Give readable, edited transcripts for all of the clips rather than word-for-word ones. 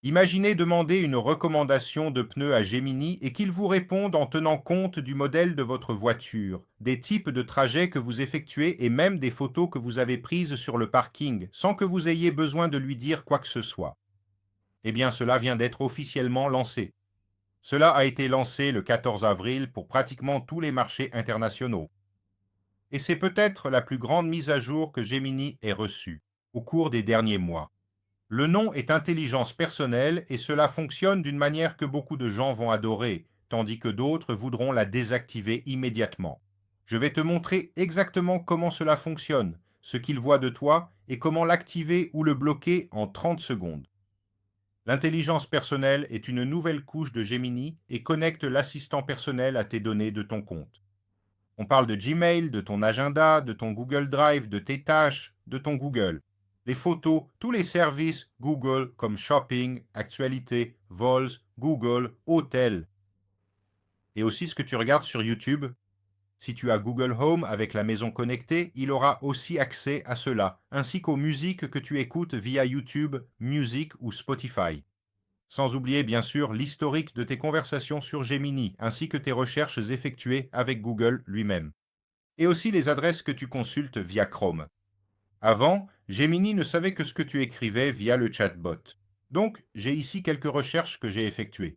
Imaginez demander une recommandation de pneus à Gemini et qu'il vous réponde en tenant compte du modèle de votre voiture, des types de trajets que vous effectuez et même des photos que vous avez prises sur le parking, sans que vous ayez besoin de lui dire quoi que ce soit. Eh bien, cela vient d'être officiellement lancé. Cela a été lancé le 14 avril pour pratiquement tous les marchés internationaux. Et c'est peut-être la plus grande mise à jour que Gemini ait reçue au cours des derniers mois. Le nom est intelligence personnelle et cela fonctionne d'une manière que beaucoup de gens vont adorer, tandis que d'autres voudront la désactiver immédiatement. Je vais te montrer exactement comment cela fonctionne, ce qu'il voit de toi et comment l'activer ou le bloquer en 30 secondes. L'intelligence personnelle est une nouvelle couche de Gemini et connecte l'assistant personnel à tes données de ton compte. On parle de Gmail, de ton agenda, de ton Google Drive, de tes tâches, de ton Google. Les photos, tous les services Google comme Shopping, Actualité, Vols, Google, Hôtel. Et aussi ce que tu regardes sur YouTube. Si tu as Google Home avec la maison connectée, il aura aussi accès à cela, ainsi qu'aux musiques que tu écoutes via YouTube, Music ou Spotify. Sans oublier bien sûr l'historique de tes conversations sur Gemini, ainsi que tes recherches effectuées avec Google lui-même. Et aussi les adresses que tu consultes via Chrome. Avant, Gemini ne savait que ce que tu écrivais via le chatbot. Donc, j'ai ici quelques recherches que j'ai effectuées.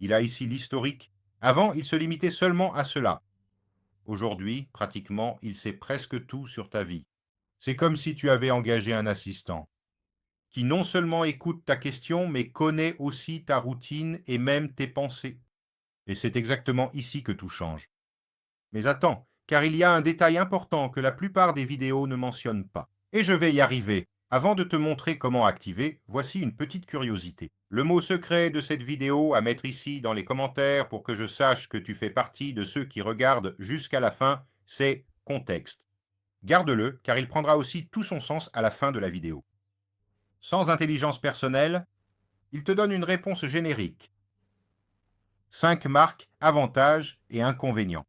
Il a ici l'historique. Avant, il se limitait seulement à cela. Aujourd'hui, pratiquement, il sait presque tout sur ta vie. C'est comme si tu avais engagé un assistant, qui non seulement écoute ta question, mais connaît aussi ta routine et même tes pensées. Et c'est exactement ici que tout change. Mais attends, car il y a un détail important que la plupart des vidéos ne mentionnent pas. Et je vais y arriver. Avant de te montrer comment activer, voici une petite curiosité. Le mot secret de cette vidéo à mettre ici dans les commentaires pour que je sache que tu fais partie de ceux qui regardent jusqu'à la fin, c'est contexte. Garde-le, car il prendra aussi tout son sens à la fin de la vidéo. Sans intelligence personnelle, il te donne une réponse générique. 5 marques, avantages et inconvénients.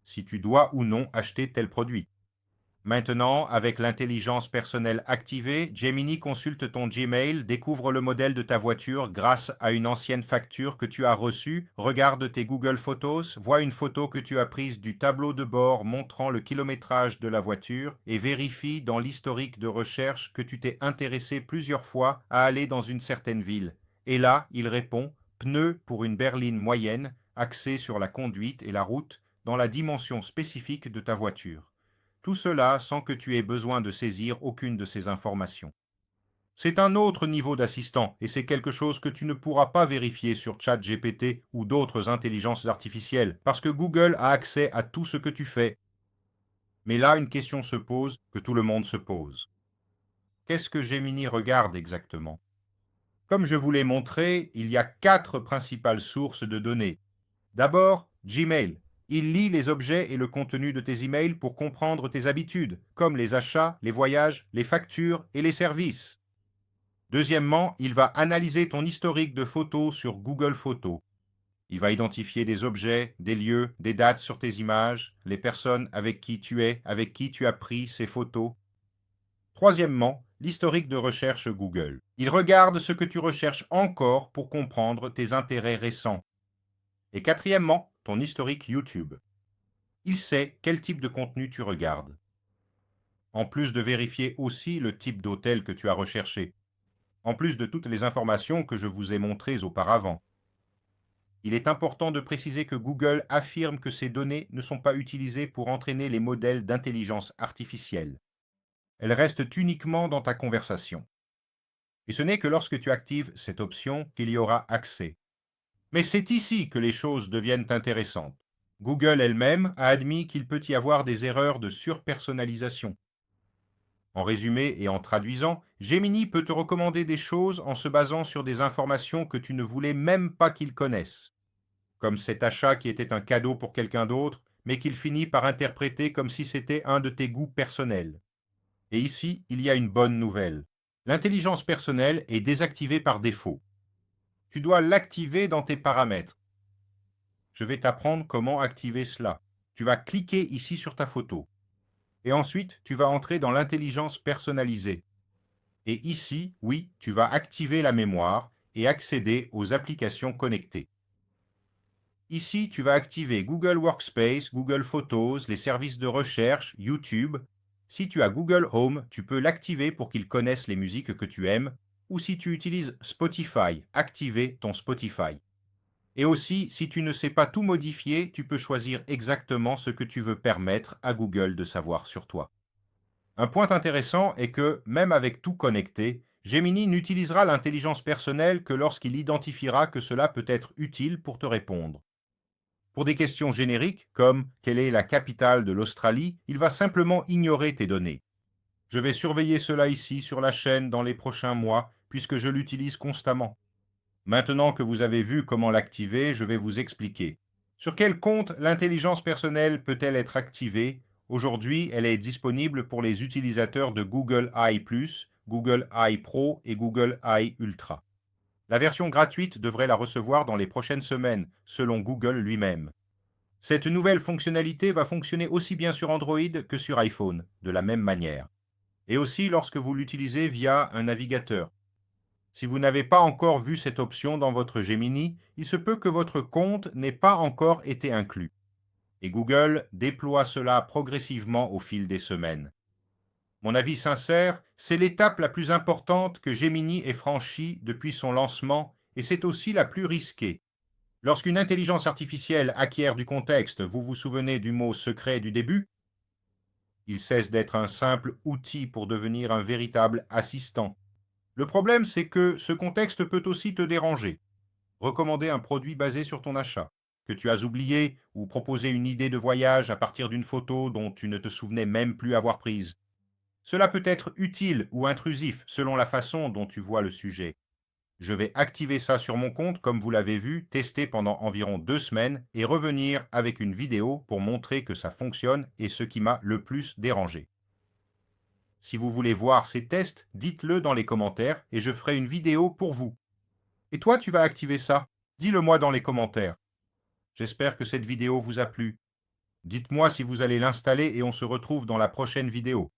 Si tu dois ou non acheter tel produit. Maintenant, avec l'intelligence personnelle activée, Gemini consulte ton Gmail, découvre le modèle de ta voiture grâce à une ancienne facture que tu as reçue, regarde tes Google Photos, voit une photo que tu as prise du tableau de bord montrant le kilométrage de la voiture et vérifie dans l'historique de recherche que tu t'es intéressé plusieurs fois à aller dans une certaine ville. Et là, il répond pneus pour une berline moyenne, axée sur la conduite et la route, dans la dimension spécifique de ta voiture. Tout cela sans que tu aies besoin de saisir aucune de ces informations. C'est un autre niveau d'assistant et c'est quelque chose que tu ne pourras pas vérifier sur ChatGPT ou d'autres intelligences artificielles parce que Google a accès à tout ce que tu fais. Mais là, une question se pose que tout le monde se pose. Qu'est-ce que Gemini regarde exactement? Comme je vous l'ai montré, il y a 4 principales sources de données. D'abord, Gmail. Il lit les objets et le contenu de tes emails pour comprendre tes habitudes, comme les achats, les voyages, les factures et les services. Deuxièmement, il va analyser ton historique de photos sur Google Photos. Il va identifier des objets, des lieux, des dates sur tes images, les personnes avec qui tu es, avec qui tu as pris ces photos. Troisièmement, l'historique de recherche Google. Il regarde ce que tu recherches encore pour comprendre tes intérêts récents. Et quatrièmement, ton historique YouTube. Il sait quel type de contenu tu regardes. En plus de vérifier aussi le type d'hôtel que tu as recherché. En plus de toutes les informations que je vous ai montrées auparavant. Il est important de préciser que Google affirme que ces données ne sont pas utilisées pour entraîner les modèles d'intelligence artificielle. Elles restent uniquement dans ta conversation. Et ce n'est que lorsque tu actives cette option qu'il y aura accès. Mais c'est ici que les choses deviennent intéressantes. Google elle-même a admis qu'il peut y avoir des erreurs de surpersonnalisation. En résumé et en traduisant, Gemini peut te recommander des choses en se basant sur des informations que tu ne voulais même pas qu'il connaisse, comme cet achat qui était un cadeau pour quelqu'un d'autre, mais qu'il finit par interpréter comme si c'était un de tes goûts personnels. Et ici, il y a une bonne nouvelle. L'intelligence personnelle est désactivée par défaut. Tu dois l'activer dans tes paramètres. Je vais t'apprendre comment activer cela. Tu vas cliquer ici sur ta photo. Et ensuite, tu vas entrer dans l'intelligence personnalisée. Et ici, oui, tu vas activer la mémoire et accéder aux applications connectées. Ici, tu vas activer Google Workspace, Google Photos, les services de recherche, YouTube. Si tu as Google Home, tu peux l'activer pour qu'il connaisse les musiques que tu aimes, ou si tu utilises Spotify, activer ton Spotify. Et aussi, si tu ne sais pas tout modifier, tu peux choisir exactement ce que tu veux permettre à Google de savoir sur toi. Un point intéressant est que, même avec tout connecté, Gemini n'utilisera l'intelligence personnelle que lorsqu'il identifiera que cela peut être utile pour te répondre. Pour des questions génériques, comme quelle est la capitale de l'Australie, il va simplement ignorer tes données. Je vais surveiller cela ici sur la chaîne dans les prochains mois, puisque je l'utilise constamment. Maintenant que vous avez vu comment l'activer, je vais vous expliquer. Sur quel compte l'intelligence personnelle peut-elle être activée? Aujourd'hui, elle est disponible pour les utilisateurs de Google AI+, Google AI Pro et Google AI Ultra. La version gratuite devrait la recevoir dans les prochaines semaines, selon Google lui-même. Cette nouvelle fonctionnalité va fonctionner aussi bien sur Android que sur iPhone, de la même manière. Et aussi lorsque vous l'utilisez via un navigateur. Si vous n'avez pas encore vu cette option dans votre Gemini, il se peut que votre compte n'ait pas encore été inclus. Et Google déploie cela progressivement au fil des semaines. Mon avis sincère, c'est l'étape la plus importante que Gemini ait franchie depuis son lancement et c'est aussi la plus risquée. Lorsqu'une intelligence artificielle acquiert du contexte, vous vous souvenez du mot secret du début? Il cesse d'être un simple outil pour devenir un véritable assistant. Le problème, c'est que ce contexte peut aussi te déranger. Recommander un produit basé sur ton achat, que tu as oublié, ou proposer une idée de voyage à partir d'une photo dont tu ne te souvenais même plus avoir prise. Cela peut être utile ou intrusif selon la façon dont tu vois le sujet. Je vais activer ça sur mon compte, comme vous l'avez vu, tester pendant environ 2 semaines et revenir avec une vidéo pour montrer que ça fonctionne et ce qui m'a le plus dérangé. Si vous voulez voir ces tests, dites-le dans les commentaires et je ferai une vidéo pour vous. Et toi, tu vas activer ça? Dis-le moi dans les commentaires. J'espère que cette vidéo vous a plu. Dites-moi si vous allez l'installer et on se retrouve dans la prochaine vidéo.